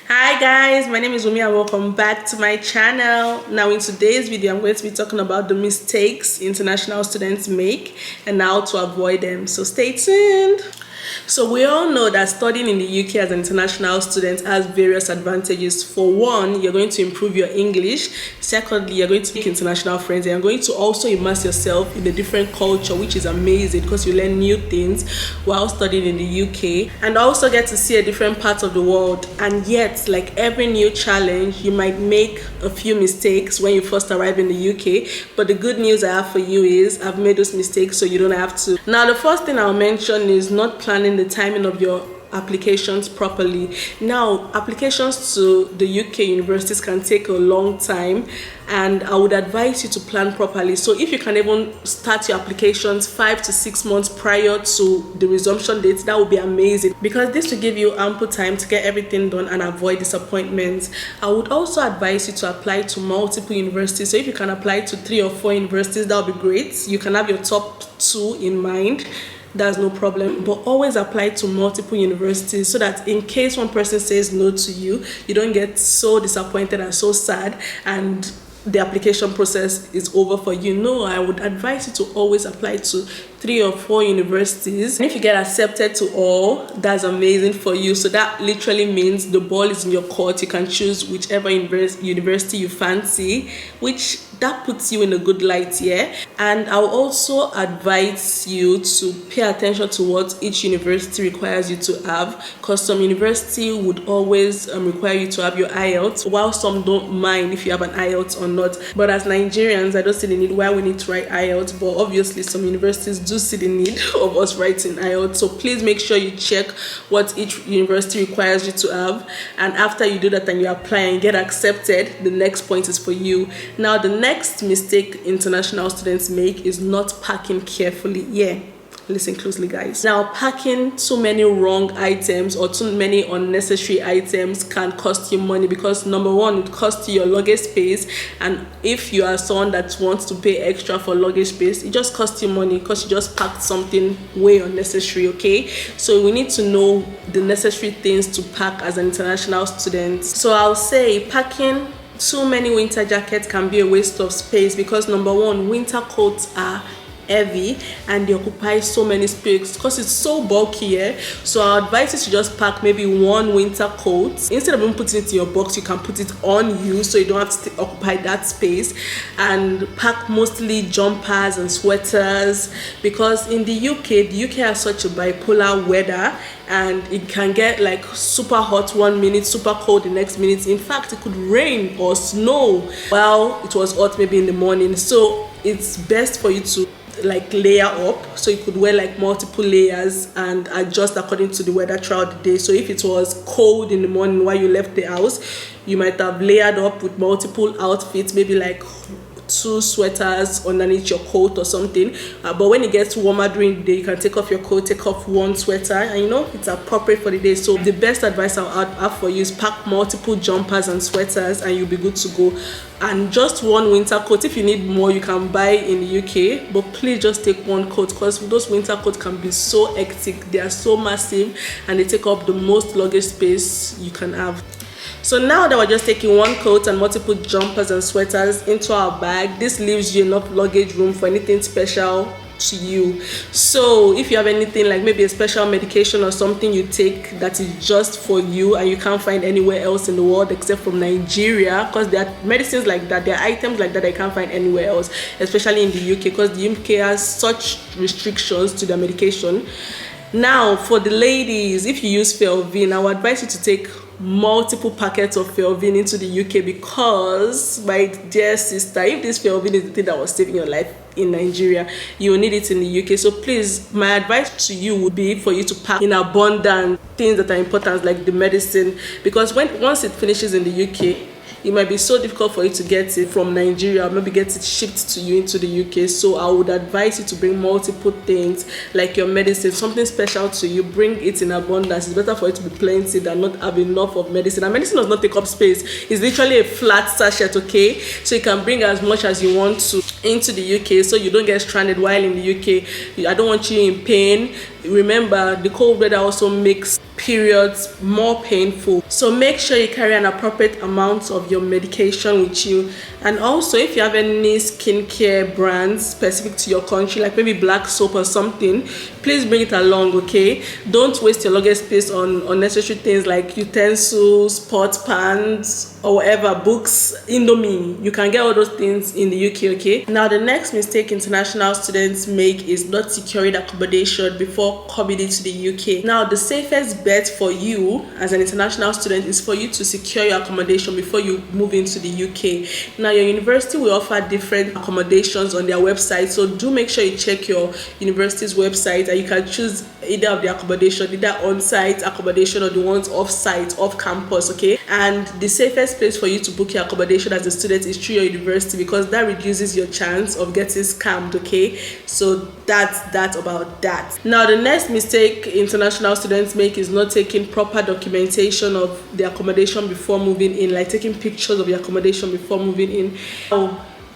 Hi guys, my name is Umi and welcome back to my channel. Now in today's video, I'm going to be talking about the mistakes international students make and how to avoid them. So stay tuned. So we all know that studying in the UK as an international student has various advantages. For one, you're going to improve your English. Secondly, you're going to make international friends, and you're going to also immerse yourself in a different culture, which is amazing because you learn new things while studying in the UK, and also get to see a different part of the world. And yet, like every new challenge, you might make a few mistakes when you first arrive in the UK, but the good news I have for you is I've made those mistakes so you don't have to. Now, the first thing I'll mention is not planning the timing of your applications properly. Now, applications to the UK universities can take a long time, and I would advise you to plan properly. So if you can even start your applications 5 to 6 months prior to the resumption date, that would be amazing, because this will give you ample time to get everything done and avoid disappointments. I would also advise you to apply to multiple universities. So if you can apply to 3 or 4 universities, that would be great. You can have your top 2 in mind, that's no problem, but always apply to multiple universities so that in case one person says no to you, you don't get so disappointed and so sad and the application process is over for you. No, I would advise you to always apply to 3 or 4 universities. And if you get accepted to all, that's amazing for you. So that literally means the ball is in your court. You can choose whichever university you fancy, which that puts you in a good light, yeah. And I'll also advise you to pay attention to what each university requires you to have, because some university would always require you to have your IELTS, while some don't mind if you have an IELTS or not. But as Nigerians, I don't see the need why we need to write IELTS, but obviously some universities do see the need of us writing IELTS. So please make sure you check what each university requires you to have, and after you do that and you apply and get accepted, the next point is for you. Now, the next mistake international students make is not packing carefully. Yeah, listen closely, guys. Now, packing too many wrong items or too many unnecessary items can cost you money, because number one, it costs you your luggage space, and if you are someone that wants to pay extra for luggage space, it just costs you money because you just packed something way unnecessary. Okay, so we need to know the necessary things to pack as an international student. So I'll say packing too many winter jackets can be a waste of space, because number one, winter coats are heavy and they occupy so many space because it's so bulky, yeah? So I advise you to just pack maybe 1 winter coat. Instead of even putting it in your box, you can put it on you so you don't have to occupy that space, and pack mostly jumpers and sweaters, because in the UK has such a bipolar weather, and it can get like super hot 1 minute, super cold the next minute. In fact, it could rain or snow while it was hot maybe in the morning. So it's best for you to like layer up, so you could wear like multiple layers and adjust according to the weather throughout the day. So if it was cold in the morning while you left the house, you might have layered up with multiple outfits, maybe like 2 sweaters underneath your coat or something, but when it gets warmer during the day, you can take off your coat, take off 1 sweater, and you know it's appropriate for the day. So the best advice I'll have for you is pack multiple jumpers and sweaters and you'll be good to go. And just 1 winter coat. If you need more, you can buy in the UK, but please just take 1 coat, because those winter coats can be so hectic. They are so massive and they take up the most luggage space you can have. So now that we're just taking 1 coat and multiple jumpers and sweaters into our bag, this leaves you enough luggage room for anything special to you. So if you have anything like maybe a special medication or something you take that is just for you and you can't find anywhere else in the world except from Nigeria, because there are medicines like that, there are items like that I can't find anywhere else, especially in the UK, because the UK has such restrictions to their medication. Now, for the ladies, if you use Felvin, I would advise you to take multiple packets of Felvin into the UK, because my dear sister, if this Felvin is the thing that was saving your life in Nigeria, you will need it in the UK. So please, my advice to you would be for you to pack in abundance things that are important, like the medicine, because once it finishes in the UK, it might be so difficult for you to get it from Nigeria, or maybe get it shipped to you into the UK. So I would advise you to bring multiple things, like your medicine, something special to you. Bring it in abundance. It's better for it to be plenty than not have enough of medicine. And medicine does not take up space. It's literally a flat sachet, okay? So you can bring as much as you want to into the UK, so you don't get stranded while in the UK. I don't want you in pain. Remember, the cold weather also makes periods more painful. So make sure you carry an appropriate amount of your medication with you. And also, if you have any skincare brands specific to your country, like maybe black soap or something, please bring it along, okay? Don't waste your luggage space on unnecessary things like utensils, pot pans, or whatever, books, Indomie. You can get all those things in the UK, okay? Now, the next mistake international students make is not securing accommodation before coming into the UK. Now, the safest bet for you as an international student is for you to secure your accommodation before you move into the UK. Now, your university will offer different accommodations on their website, so do make sure you check your university's website, and you can choose either of the accommodation, either on-site accommodation or the ones off-site, off campus, okay? And the safest place for you to book your accommodation as a student is through your university, because that reduces your chance of getting scammed, okay? So that's that about that. Now, the next mistake international students make is not taking proper documentation of the accommodation before moving in, like taking pictures of your accommodation before moving in.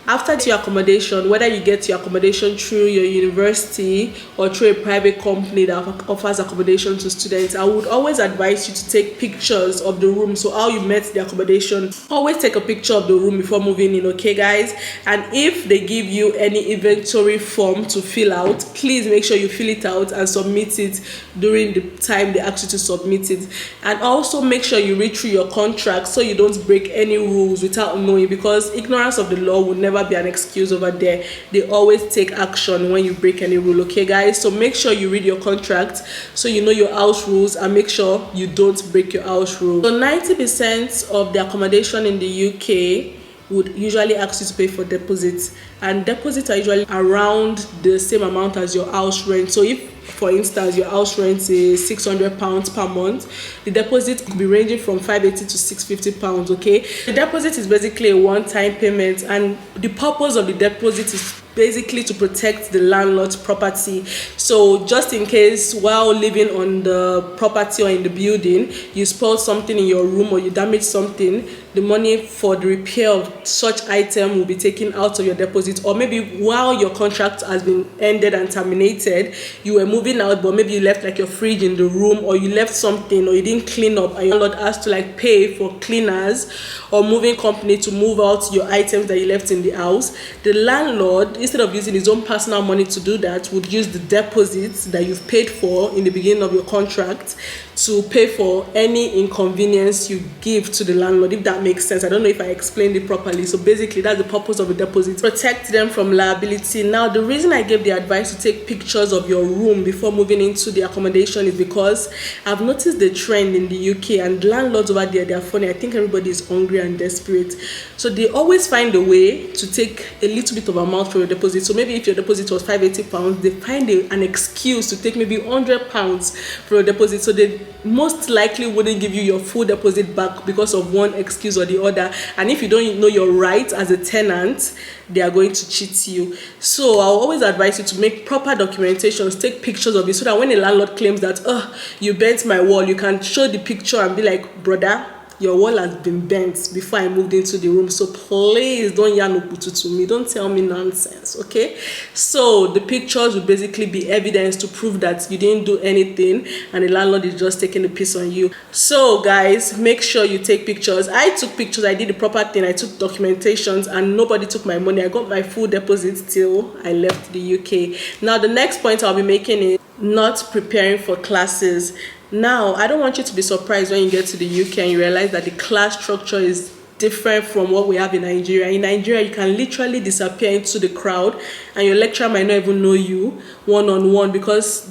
After your accommodation, whether you get your accommodation through your university or through a private company that offers accommodation to students, I would always advise you to take pictures of the room. So how you met the accommodation, always take a picture of the room before moving in, okay guys? And if they give you any inventory form to fill out, please make sure you fill it out and submit it during the time they ask you to submit it. And also make sure you read through your contract so you don't break any rules without knowing, because ignorance of the law will never be an excuse over there. They always take action when you break any rule, okay guys? So make sure you read your contract so you know your house rules, and make sure you don't break your house rules. So 90% of the accommodation in the UK would usually ask you to pay for deposits, and deposits are usually around the same amount as your house rent. So if, for instance, your house rent is £600 per month, the deposit could be ranging from £580 to £650, okay? The deposit is basically a one-time payment, and the purpose of the deposit is basically to protect the landlord's property. So just in case while living on the property or in the building, you spoil something in your room or you damage something, the money for the repair of such item will be taken out of your deposit. Or maybe while your contract has been ended and terminated, you were moving out, but maybe you left like your fridge in the room, or you left something, or you didn't clean up, and your landlord has to like pay for cleaners or moving company to move out your items that you left in the house. The landlord, instead of using his own personal money to do that, would use the deposits that you've paid for in the beginning of your contract to pay for any inconvenience you give to the landlord, if that makes sense. I don't know if I explained it properly. So basically, that's the purpose of a deposit. Protect them from liability. Now, the reason I gave the advice to take pictures of your room before moving into the accommodation is because I've noticed the trend in the UK, and landlords over there, they're funny. I think everybody is hungry and desperate. So they always find a way to take a little bit of amount for your deposit. So maybe if your deposit was £580, they find an excuse to take maybe £100 for your deposit. So they most likely wouldn't give you your full deposit back because of one excuse or the other. And if you don't know your rights as a tenant, they are going to cheat you. So I'll always advise you to make proper documentations, take pictures of it, so that when a landlord claims that, oh, you bent my wall, you can show the picture and be like, brother, your wall has been bent before I moved into the room, so please don't yarn okutu to me, don't tell me nonsense, okay? So the pictures will basically be evidence to prove that you didn't do anything and the landlord is just taking a piece on you. So guys, make sure you take pictures. I took pictures, I did the proper thing, I took documentations, and nobody took my money. I got my full deposit till I left the UK. Now the next point I'll be making is not preparing for classes. Now, I don't want you to be surprised when you get to the UK and you realize that the class structure is different from what we have in Nigeria. In Nigeria, you can literally disappear into the crowd and your lecturer might not even know you one-on-one, because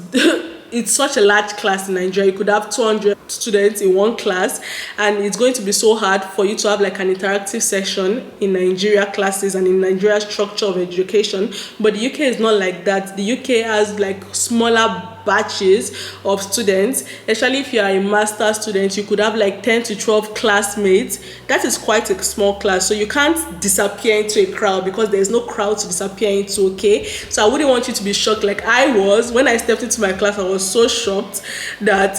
it's such a large class in Nigeria. You could have 200 students in one class, and it's going to be so hard for you to have like an interactive session in Nigeria classes and in Nigeria structure of education. But the UK is not like that. The UK has like smaller batches of students. Especially if you are a master student, you could have like 10 to 12 classmates. That is quite a small class, so you can't disappear into a crowd because there's no crowd to disappear into, okay? So I wouldn't want you to be shocked like I was. When I stepped into my class, I was so shocked that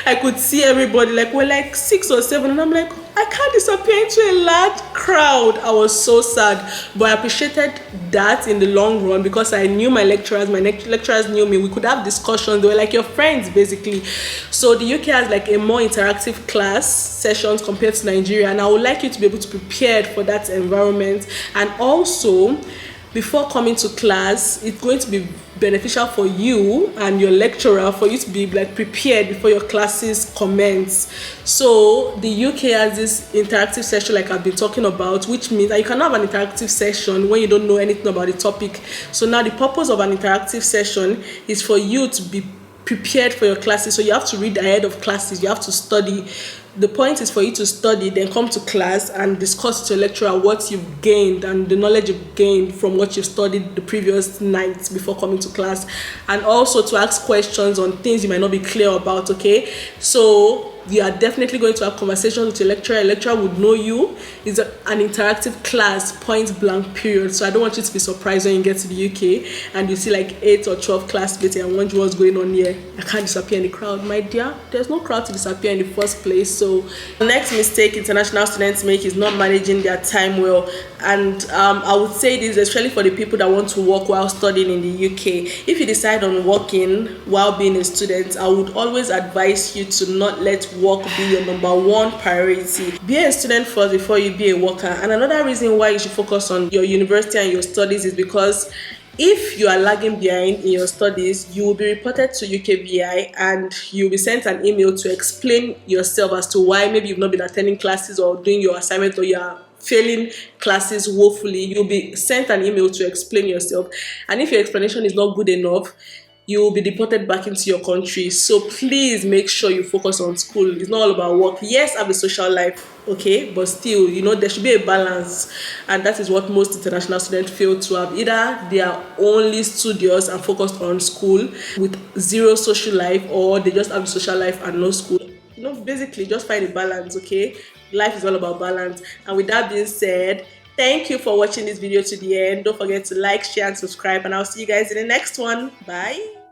I could see everybody, like we're like 6 or 7, and I'm like, I I can't disappear into a large crowd. I was so sad, but I appreciated that in the long run because I knew my lecturers. My lecturers knew me. We could have discussions. They were like your friends, basically. So the UK has like a more interactive class sessions compared to Nigeria, and I would like you to be able to prepare for that environment. And also, before coming to class, it's going to be beneficial for you and your lecturer for you to be like prepared before your classes commence. So the UK has this interactive session like I've been talking about, which means that you cannot have an interactive session when you don't know anything about the topic. So now the purpose of an interactive session is for you to be prepared for your classes. So you have to read ahead of classes, you have to study. The point is for you to study, then come to class and discuss with your lecturer what you've gained and the knowledge you've gained from what you've studied the previous night before coming to class, and also to ask questions on things you might not be clear about. Okay, so you are definitely going to have conversations with your lecturer. A lecturer would know you. It's an interactive class, point blank period. So I don't want you to be surprised when you get to the UK and you see like 8 or 12 classmates and wonder what's going on here. I can't disappear in the crowd. My dear, there's no crowd to disappear in the first place. So the next mistake international students make is not managing their time well. And I would say this especially for the people that want to work while studying in the UK. If you decide on working while being a student, I would always advise you to not let work be your number one priority. Be a student first before you be a worker. And another reason why you should focus on your university and your studies is because if you are lagging behind in your studies, you will be reported to UKVI and you'll be sent an email to explain yourself as to why maybe you've not been attending classes or doing your assignment, or you are failing classes woefully. You'll be sent an email to explain yourself, and if your explanation is not good enough, you will be deported back into your country. So please make sure you focus on school. It's not all about work. Yes, have a social life, okay, but still, there should be a balance, and that is what most international students fail to have. Either they are only studious and focused on school with zero social life, or they just have a social life and no school. Basically just find a balance. Okay, life is all about balance. And with that being said, thank you for watching this video to the end. Don't forget to like, share and subscribe, and I'll see you guys in the next one. Bye.